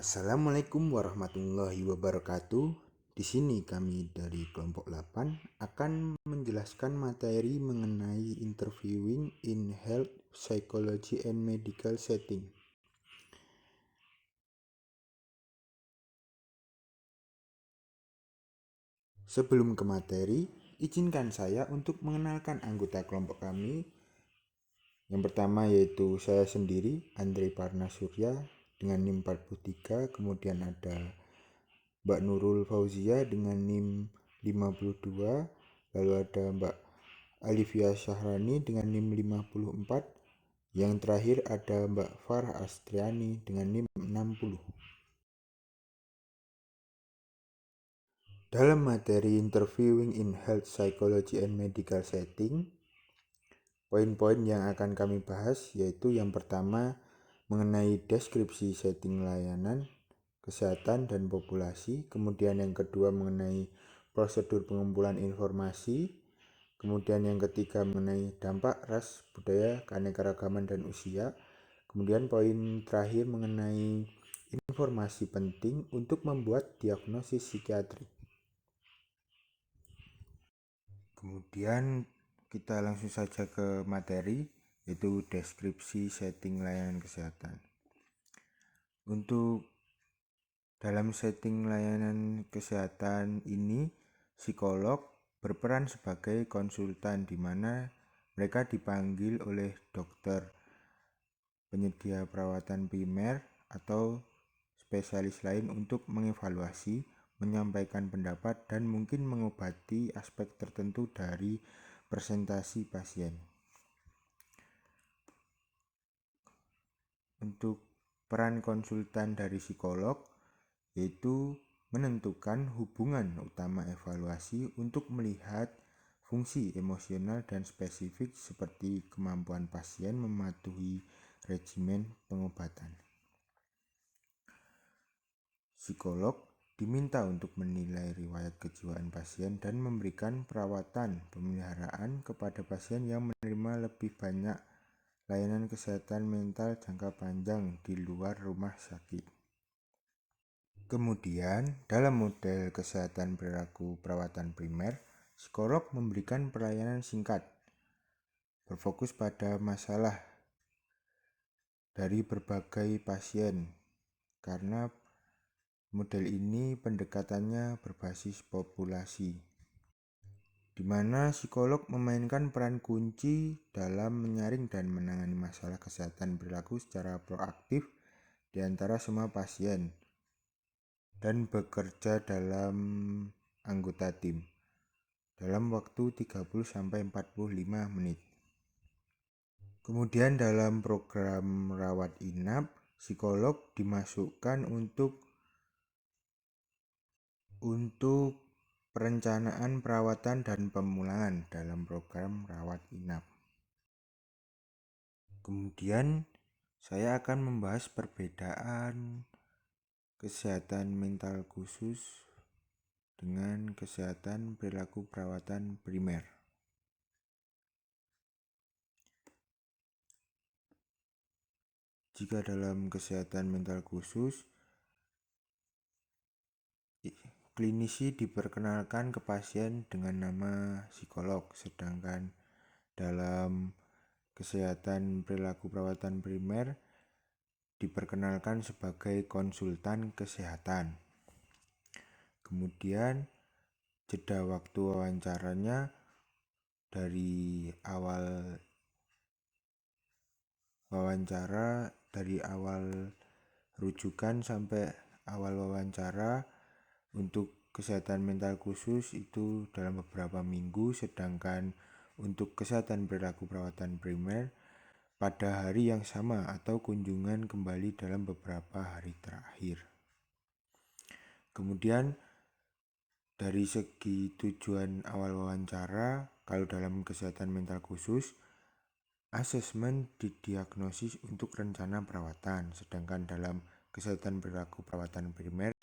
Assalamualaikum warahmatullahi wabarakatuh. Di sini kami dari kelompok 8 akan menjelaskan materi mengenai interviewing in health, psychology and medical setting. Sebelum ke materi, izinkan saya untuk mengenalkan anggota kelompok kami. Yang pertama yaitu saya sendiri, Andre Parnasurya dengan NIM 43, kemudian ada Mbak Nurul Fauzia dengan NIM 52, lalu ada Mbak Alivia Syahrani dengan NIM 54, yang terakhir ada Mbak Farah Astriani dengan NIM 60. Dalam materi interviewing in health, psychology and medical setting, poin-poin yang akan kami bahas yaitu yang pertama mengenai deskripsi setting layanan kesehatan dan populasi, kemudian yang kedua mengenai prosedur pengumpulan informasi, kemudian yang ketiga mengenai dampak ras, budaya, keanekaragaman dan usia, kemudian poin terakhir mengenai informasi penting untuk membuat diagnosis psikiatri. Kemudian kita langsung saja ke materi, yaitu deskripsi setting layanan kesehatan. Untuk dalam setting layanan kesehatan ini, psikolog berperan sebagai konsultan di mana mereka dipanggil oleh dokter, penyedia perawatan primer atau spesialis lain untuk mengevaluasi, menyampaikan pendapat, dan mungkin mengobati aspek tertentu dari presentasi pasien. Untuk peran konsultan dari psikolog yaitu menentukan hubungan utama evaluasi untuk melihat fungsi emosional dan spesifik seperti kemampuan pasien mematuhi regimen pengobatan. Psikolog diminta untuk menilai riwayat kejiwaan pasien dan memberikan perawatan pemeliharaan kepada pasien yang menerima lebih banyak layanan kesehatan mental jangka panjang di luar rumah sakit. Kemudian, dalam model kesehatan perilaku perawatan primer, psikolog memberikan pelayanan singkat, berfokus pada masalah dari berbagai pasien, karena model ini pendekatannya berbasis populasi, di mana psikolog memainkan peran kunci dalam menyaring dan menangani masalah kesehatan perilaku secara proaktif di antara semua pasien dan bekerja dalam anggota tim dalam waktu 30-45 menit. Kemudian dalam program rawat inap, psikolog dimasukkan untuk perencanaan perawatan dan pemulangan dalam program rawat inap. Kemudian saya akan membahas perbedaan kesehatan mental khusus dengan kesehatan perilaku perawatan primer. Jika dalam kesehatan mental khusus, klinisi diperkenalkan ke pasien dengan nama psikolog, sedangkan dalam kesehatan perilaku perawatan primer diperkenalkan sebagai konsultan kesehatan. Kemudian jeda waktu wawancaranya dari awal rujukan sampai awal wawancara untuk kesehatan mental khusus itu dalam beberapa minggu, sedangkan untuk kesehatan perilaku perawatan primer pada hari yang sama atau kunjungan kembali dalam beberapa hari terakhir. Kemudian dari segi tujuan awal wawancara, kalau dalam kesehatan mental khusus, asesmen didiagnosis untuk rencana perawatan, sedangkan dalam kesehatan perilaku perawatan primer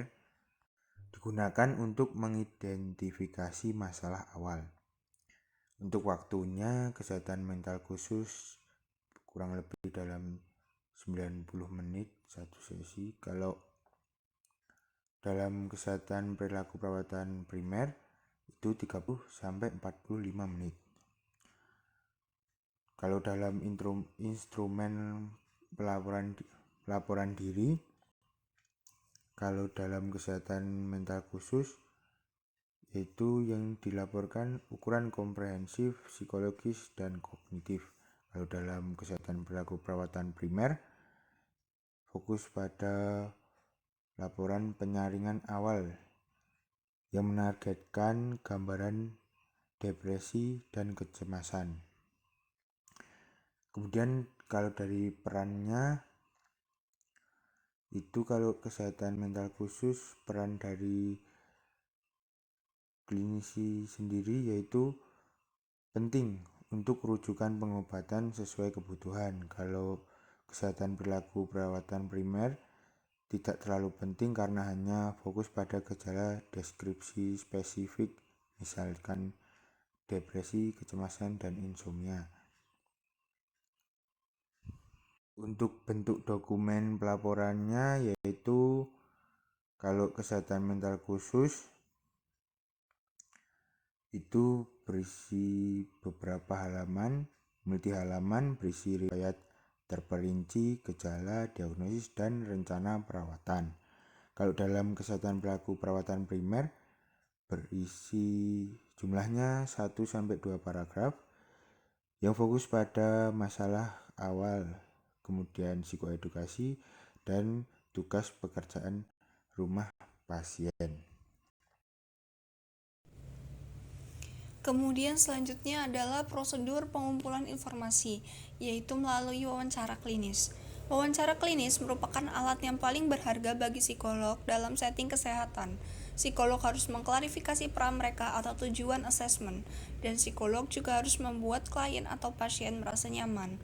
digunakan untuk mengidentifikasi masalah awal. Untuk waktunya, kesehatan mental khusus kurang lebih dalam 90 menit satu sesi. Kalau dalam kesehatan perilaku perawatan primer itu 30-45 menit. Kalau dalam instrumen pelaporan diri, kalau dalam kesehatan mental khusus, yaitu yang dilaporkan ukuran komprehensif, psikologis, dan kognitif. Kalau dalam kesehatan perilaku perawatan primer, fokus pada laporan penyaringan awal yang menargetkan gambaran depresi dan kecemasan. Kemudian kalau dari perannya itu, kalau kesehatan mental khusus, peran dari klinisi sendiri yaitu penting untuk rujukan pengobatan sesuai kebutuhan. Kalau kesehatan perilaku perawatan primer tidak terlalu penting karena hanya fokus pada gejala deskripsi spesifik, misalkan depresi, kecemasan, dan insomnia. Untuk bentuk dokumen pelaporannya yaitu kalau kesehatan mental khusus itu berisi beberapa halaman, multi halaman, berisi riwayat terperinci, gejala, diagnosis, dan rencana perawatan. Kalau dalam kesehatan perilaku perawatan primer berisi jumlahnya 1-2 paragraf yang fokus pada masalah awal, kemudian psikoedukasi, dan tugas pekerjaan rumah pasien. Kemudian selanjutnya adalah prosedur pengumpulan informasi, yaitu melalui wawancara klinis. Wawancara klinis merupakan alat yang paling berharga bagi psikolog dalam setting kesehatan. Psikolog harus mengklarifikasi peran mereka atau tujuan asesmen, dan psikolog juga harus membuat klien atau pasien merasa nyaman.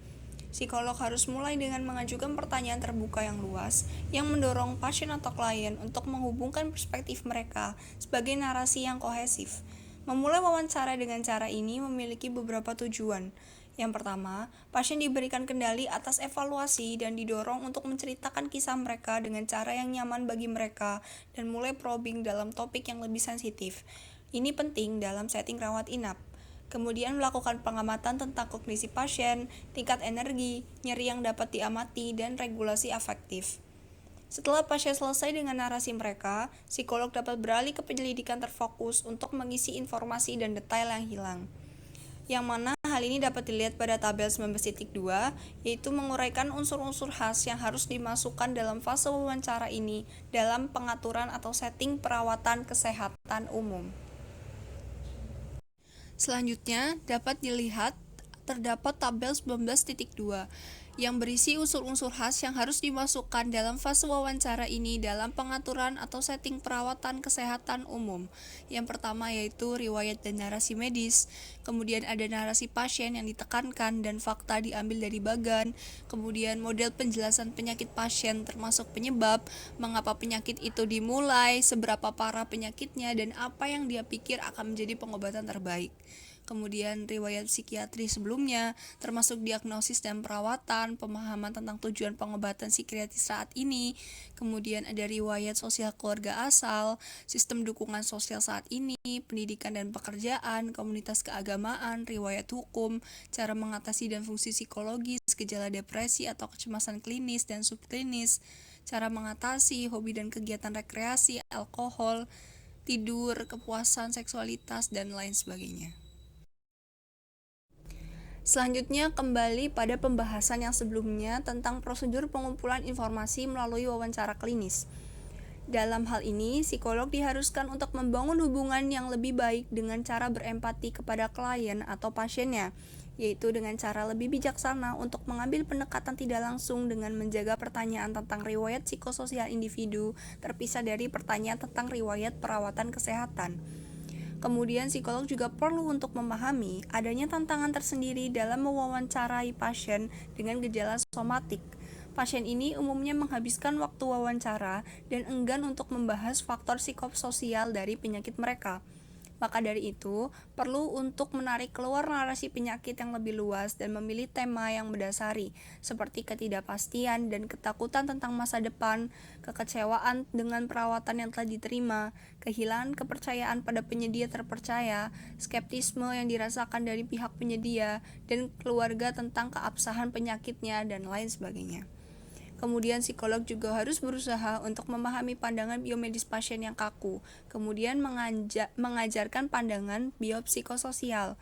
Psikolog harus mulai dengan mengajukan pertanyaan terbuka yang luas, yang mendorong pasien atau klien untuk menghubungkan perspektif mereka sebagai narasi yang kohesif. Memulai wawancara dengan cara ini memiliki beberapa tujuan. Yang pertama, pasien diberikan kendali atas evaluasi dan didorong untuk menceritakan kisah mereka dengan cara yang nyaman bagi mereka dan mulai probing dalam topik yang lebih sensitif. Ini penting dalam setting rawat inap. Kemudian melakukan pengamatan tentang kognisi pasien, tingkat energi, nyeri yang dapat diamati, dan regulasi afektif. Setelah pasien selesai dengan narasi mereka, psikolog dapat beralih ke penyelidikan terfokus untuk mengisi informasi dan detail yang hilang. Yang mana hal ini dapat dilihat pada tabel 19.2, yaitu menguraikan unsur-unsur khas yang harus dimasukkan dalam fase wawancara ini dalam pengaturan atau setting perawatan kesehatan umum. Selanjutnya dapat dilihat terdapat tabel 19.2 yang berisi unsur-unsur khas yang harus dimasukkan dalam fase wawancara ini dalam pengaturan atau setting perawatan kesehatan umum. Yang pertama yaitu riwayat dan narasi medis, kemudian ada narasi pasien yang ditekankan dan fakta diambil dari bagan, kemudian model penjelasan penyakit pasien termasuk penyebab, mengapa penyakit itu dimulai, seberapa parah penyakitnya, dan apa yang dia pikir akan menjadi pengobatan terbaik. Kemudian riwayat psikiatri sebelumnya, termasuk diagnosis dan perawatan, pemahaman tentang tujuan pengobatan psikiatris saat ini. Kemudian ada riwayat sosial keluarga asal, sistem dukungan sosial saat ini, pendidikan dan pekerjaan, komunitas keagamaan, riwayat hukum, cara mengatasi dan fungsi psikologis, gejala depresi atau kecemasan klinis dan subklinis, cara mengatasi, hobi dan kegiatan rekreasi, alkohol, tidur, kepuasan, seksualitas, dan lain sebagainya. Selanjutnya kembali pada pembahasan yang sebelumnya tentang prosedur pengumpulan informasi melalui wawancara klinis. Dalam hal ini, psikolog diharuskan untuk membangun hubungan yang lebih baik dengan cara berempati kepada klien atau pasiennya, yaitu dengan cara lebih bijaksana untuk mengambil pendekatan tidak langsung dengan menjaga pertanyaan tentang riwayat psikososial individu terpisah dari pertanyaan tentang riwayat perawatan kesehatan. Kemudian psikolog juga perlu untuk memahami adanya tantangan tersendiri dalam mewawancarai pasien dengan gejala somatik. Pasien ini umumnya menghabiskan waktu wawancara dan enggan untuk membahas faktor psikososial dari penyakit mereka. Maka dari itu, perlu untuk menarik keluar narasi penyakit yang lebih luas dan memilih tema yang mendasari, seperti ketidakpastian dan ketakutan tentang masa depan, kekecewaan dengan perawatan yang telah diterima, kehilangan kepercayaan pada penyedia terpercaya, skeptisme yang dirasakan dari pihak penyedia, dan keluarga tentang keabsahan penyakitnya, dan lain sebagainya. Kemudian psikolog juga harus berusaha untuk memahami pandangan biomedis pasien yang kaku, kemudian mengajarkan pandangan biopsikososial,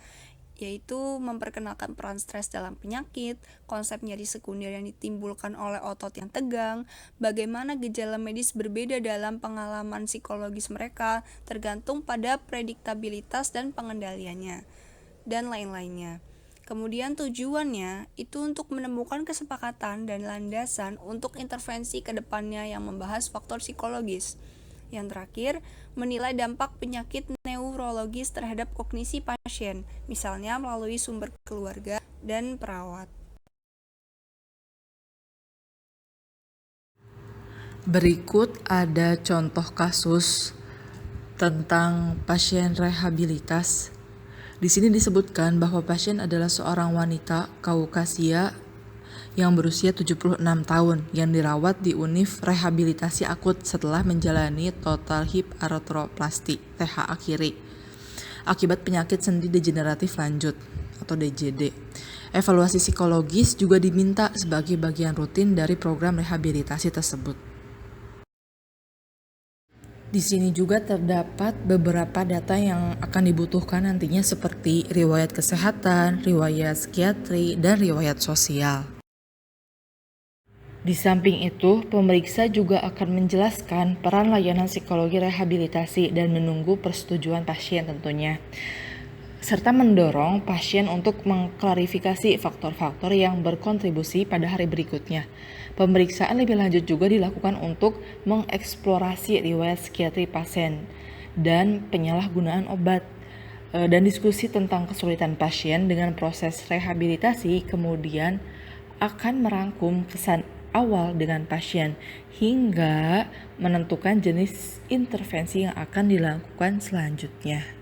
yaitu memperkenalkan peran stres dalam penyakit, konsep nyeri sekunder yang ditimbulkan oleh otot yang tegang, bagaimana gejala medis berbeda dalam pengalaman psikologis mereka, tergantung pada prediktabilitas dan pengendaliannya, dan lain-lainnya. Kemudian tujuannya itu untuk menemukan kesepakatan dan landasan untuk intervensi ke depannya yang membahas faktor psikologis. Yang terakhir, menilai dampak penyakit neurologis terhadap kognisi pasien, misalnya melalui sumber keluarga dan perawat. Berikut ada contoh kasus tentang pasien rehabilitas. Di sini disebutkan bahwa pasien adalah seorang wanita Kaukasia yang berusia 76 tahun yang dirawat di Univ Rehabilitasi Akut setelah menjalani total hip arthroplasty THA kiri akibat penyakit sendi degeneratif lanjut atau DJD. Evaluasi psikologis juga diminta sebagai bagian rutin dari program rehabilitasi tersebut. Di sini juga terdapat beberapa data yang akan dibutuhkan nantinya seperti riwayat kesehatan, riwayat psikiatri, dan riwayat sosial. Di samping itu, pemeriksa juga akan menjelaskan peran layanan psikologi rehabilitasi dan menunggu persetujuan pasien tentunya, serta mendorong pasien untuk mengklarifikasi faktor-faktor yang berkontribusi pada hari berikutnya. Pemeriksaan lebih lanjut juga dilakukan untuk mengeksplorasi riwayat psikiatri pasien dan penyalahgunaan obat, dan diskusi tentang kesulitan pasien dengan proses rehabilitasi, kemudian akan merangkum kesan awal dengan pasien hingga menentukan jenis intervensi yang akan dilakukan selanjutnya.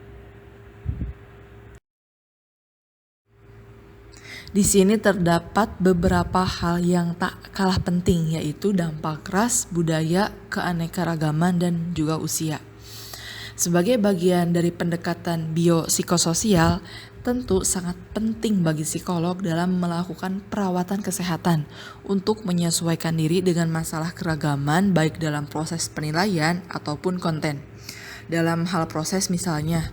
Di sini terdapat beberapa hal yang tak kalah penting, yaitu dampak ras, budaya, keanekaragaman, dan juga usia. Sebagai bagian dari pendekatan biopsikososial, tentu sangat penting bagi psikolog dalam melakukan perawatan kesehatan untuk menyesuaikan diri dengan masalah keragaman baik dalam proses penilaian ataupun konten. Dalam hal proses misalnya,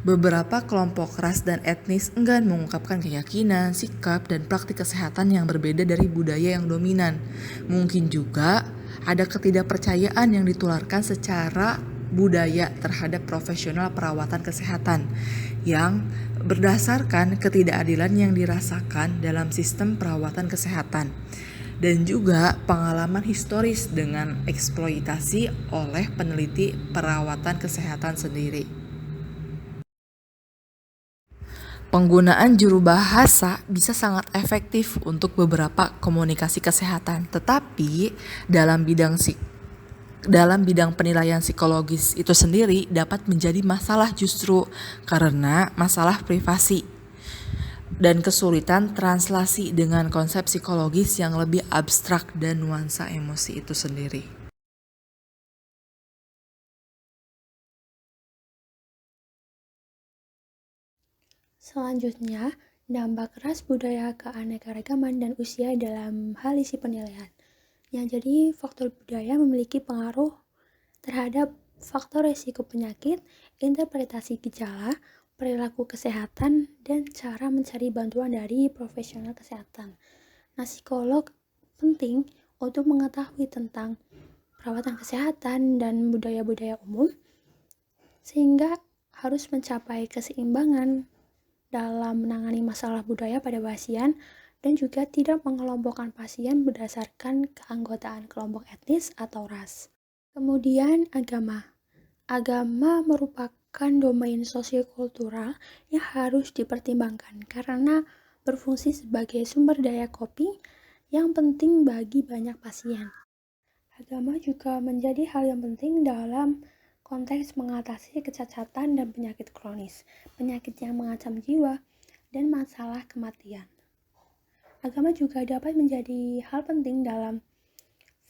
beberapa kelompok ras dan etnis enggan mengungkapkan keyakinan, sikap, dan praktik kesehatan yang berbeda dari budaya yang dominan. Mungkin juga ada ketidakpercayaan yang ditularkan secara budaya terhadap profesional perawatan kesehatan yang berdasarkan ketidakadilan yang dirasakan dalam sistem perawatan kesehatan, dan juga pengalaman historis dengan eksploitasi oleh peneliti perawatan kesehatan sendiri. Penggunaan juru bahasa bisa sangat efektif untuk beberapa komunikasi kesehatan, tetapi dalam bidang penilaian psikologis itu sendiri dapat menjadi masalah justru karena masalah privasi dan kesulitan translasi dengan konsep psikologis yang lebih abstrak dan nuansa emosi itu sendiri. Selanjutnya, dampak ras, budaya, keanekaragaman, dan usia dalam hal isi penilaian. Jadi faktor budaya memiliki pengaruh terhadap faktor resiko penyakit, interpretasi gejala, perilaku kesehatan, dan cara mencari bantuan dari profesional kesehatan. Psikolog penting untuk mengetahui tentang perawatan kesehatan dan budaya-budaya umum, sehingga harus mencapai keseimbangan dalam menangani masalah budaya pada pasien dan juga tidak mengelompokkan pasien berdasarkan keanggotaan kelompok etnis atau ras. Kemudian agama. Agama merupakan domain sosiokultural yang harus dipertimbangkan karena berfungsi sebagai sumber daya coping yang penting bagi banyak pasien. Agama juga menjadi hal yang penting dalam konteks mengatasi kecacatan dan penyakit kronis, penyakit yang mengancam jiwa, dan masalah kematian. Agama juga dapat menjadi hal penting dalam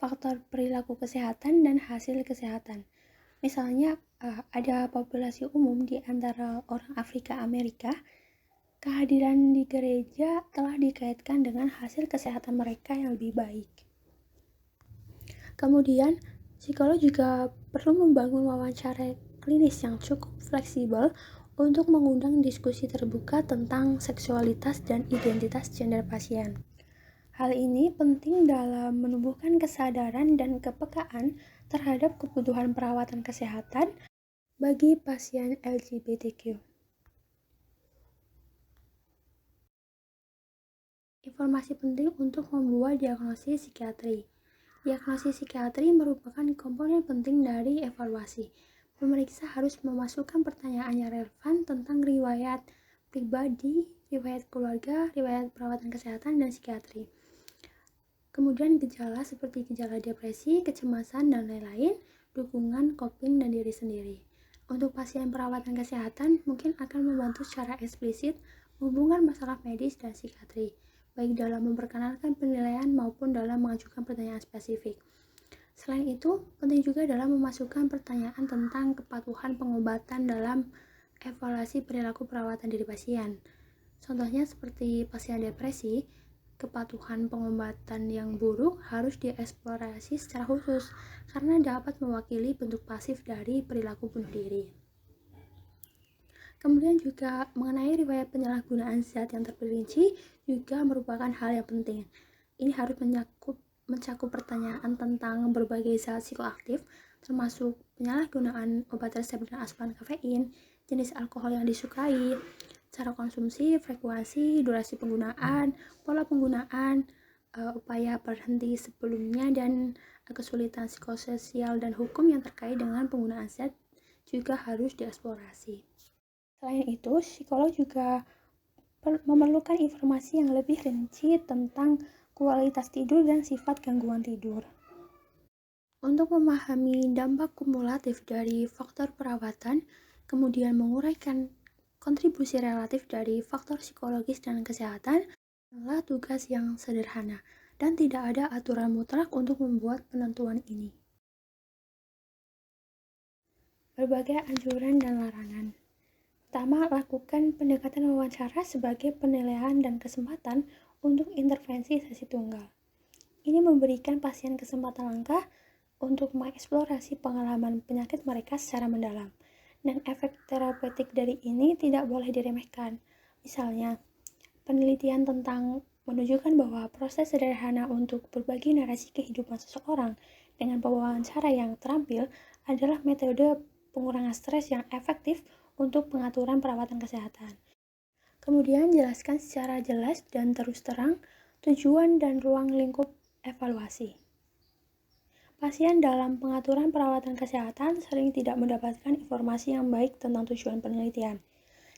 faktor perilaku kesehatan dan hasil kesehatan. Misalnya, ada populasi umum di antara orang Afrika Amerika, kehadiran di gereja telah dikaitkan dengan hasil kesehatan mereka yang lebih baik. Kemudian, psikolog juga perlu membangun wawancara klinis yang cukup fleksibel untuk mengundang diskusi terbuka tentang seksualitas dan identitas gender pasien. Hal ini penting dalam menumbuhkan kesadaran dan kepekaan terhadap kebutuhan perawatan kesehatan bagi pasien LGBTQ. Informasi penting untuk membuat diagnosis psikiatri. Diagnosis psikiatri merupakan komponen penting dari evaluasi. Pemeriksa harus memasukkan pertanyaan yang relevan tentang riwayat pribadi, riwayat keluarga, riwayat perawatan kesehatan, dan psikiatri. Kemudian gejala seperti gejala depresi, kecemasan, dan lain-lain, dukungan, coping, dan diri sendiri. Untuk pasien perawatan kesehatan, mungkin akan membantu secara eksplisit menghubungkan masalah medis dan psikiatri, baik dalam memperkenalkan penilaian maupun dalam mengajukan pertanyaan spesifik. Selain itu, penting juga dalam memasukkan pertanyaan tentang kepatuhan pengobatan dalam evaluasi perilaku perawatan diri pasien. Contohnya seperti pasien depresi, kepatuhan pengobatan yang buruk harus dieksplorasi secara khusus karena dapat mewakili bentuk pasif dari perilaku bunuh diri. Kemudian juga mengenai riwayat penyalahgunaan zat yang terperinci juga merupakan hal yang penting. Ini harus mencakup pertanyaan tentang berbagai zat psikoaktif, termasuk penyalahgunaan obat resep dan asupan kafein, jenis alkohol yang disukai, cara konsumsi, frekuensi, durasi penggunaan, pola penggunaan, upaya berhenti sebelumnya, dan kesulitan psikososial dan hukum yang terkait dengan penggunaan zat juga harus dieksplorasi. Selain itu, psikolog juga memerlukan informasi yang lebih rinci tentang kualitas tidur dan sifat gangguan tidur. Untuk memahami dampak kumulatif dari faktor perawatan, kemudian menguraikan kontribusi relatif dari faktor psikologis dan kesehatan, adalah tugas yang sederhana dan tidak ada aturan mutlak untuk membuat penentuan ini. Berbagai anjuran dan larangan. Pertama, lakukan pendekatan wawancara sebagai penilaian dan kesempatan untuk intervensi sesi tunggal. Ini memberikan pasien kesempatan langka untuk mengeksplorasi pengalaman penyakit mereka secara mendalam, dan efek terapeutik dari ini tidak boleh diremehkan. Misalnya, penelitian tentang menunjukkan bahwa proses sederhana untuk berbagi narasi kehidupan seseorang dengan pewawancara yang terampil adalah metode pengurangan stres yang efektif untuk pengaturan perawatan kesehatan. Kemudian jelaskan secara jelas dan terus terang tujuan dan ruang lingkup evaluasi. Pasien dalam pengaturan perawatan kesehatan sering tidak mendapatkan informasi yang baik tentang tujuan penelitian.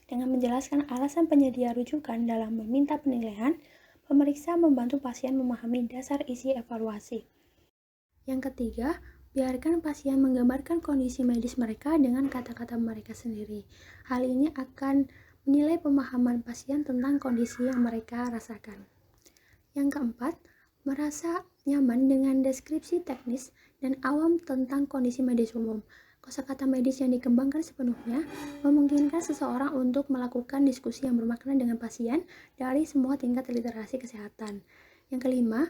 Dengan menjelaskan alasan penyedia rujukan dalam meminta penilaian, pemeriksa membantu pasien memahami dasar isi evaluasi. Yang ketiga, biarkan pasien menggambarkan kondisi medis mereka dengan kata-kata mereka sendiri. Hal ini akan menilai pemahaman pasien tentang kondisi yang mereka rasakan. Yang keempat, merasa nyaman dengan deskripsi teknis dan awam tentang kondisi medis umum. Kosakata medis yang dikembangkan sepenuhnya memungkinkan seseorang untuk melakukan diskusi yang bermakna dengan pasien dari semua tingkat literasi kesehatan. Yang kelima,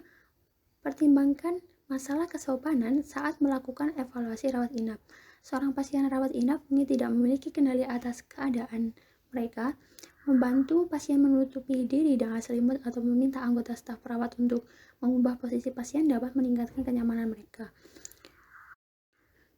pertimbangkan masalah kesopanan saat melakukan evaluasi rawat inap. Seorang pasien rawat inap ini tidak memiliki kendali atas keadaan mereka. Membantu pasien menutupi diri dengan selimut atau meminta anggota staf perawat untuk mengubah posisi pasien dapat meningkatkan kenyamanan mereka.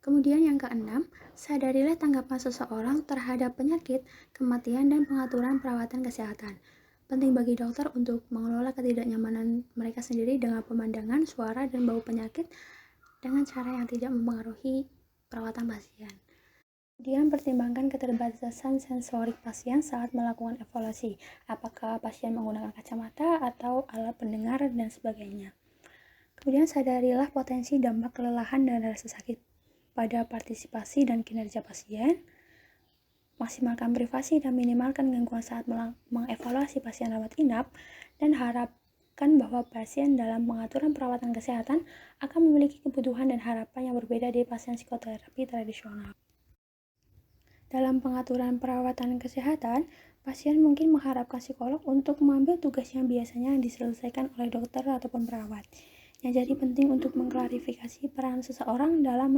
Kemudian yang keenam, sadarilah tanggapan seseorang terhadap penyakit, kematian, dan pengaturan perawatan kesehatan. Penting bagi dokter untuk mengelola ketidaknyamanan mereka sendiri dengan pemandangan, suara, dan bau penyakit dengan cara yang tidak mempengaruhi perawatan pasien. Kemudian pertimbangkan keterbatasan sensorik pasien saat melakukan evaluasi, apakah pasien menggunakan kacamata atau alat pendengar dan sebagainya. Kemudian sadarilah potensi dampak kelelahan dan rasa sakit pada partisipasi dan kinerja pasien, maksimalkan privasi dan minimalkan gangguan saat mengevaluasi pasien rawat inap, dan harapkan bahwa pasien dalam pengaturan perawatan kesehatan akan memiliki kebutuhan dan harapan yang berbeda dari pasien psikoterapi tradisional. Dalam pengaturan perawatan kesehatan, pasien mungkin mengharapkan psikolog untuk mengambil tugas yang biasanya diselesaikan oleh dokter ataupun perawat. Yang jadi penting untuk mengklarifikasi peran seseorang dalam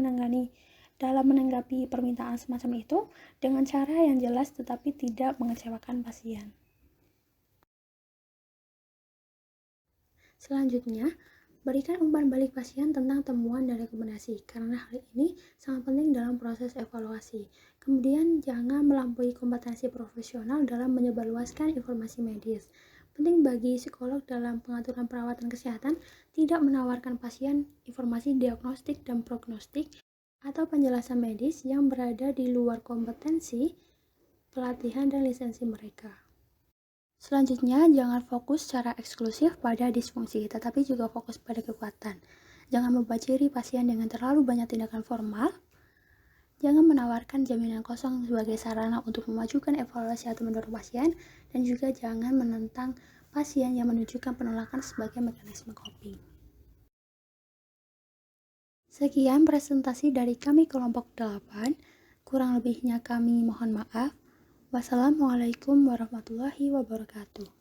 menanggapi permintaan semacam itu dengan cara yang jelas tetapi tidak mengecewakan pasien. Selanjutnya, berikan umpan balik pasien tentang temuan dan rekomendasi, karena hal ini sangat penting dalam proses evaluasi. Kemudian, jangan melampaui kompetensi profesional dalam menyebarluaskan informasi medis. Penting bagi psikolog dalam pengaturan perawatan kesehatan tidak menawarkan pasien informasi diagnostik dan prognostik atau penjelasan medis yang berada di luar kompetensi, pelatihan, dan lisensi mereka. Selanjutnya, jangan fokus secara eksklusif pada disfungsi, tetapi juga fokus pada kekuatan. Jangan membajiri pasien dengan terlalu banyak tindakan formal. Jangan menawarkan jaminan kosong sebagai sarana untuk memajukan evaluasi atau mendorong pasien, dan juga jangan menentang pasien yang menunjukkan penolakan sebagai mekanisme coping. Sekian presentasi dari kami kelompok 8, kurang lebihnya kami mohon maaf. Wassalamualaikum warahmatullahi wabarakatuh.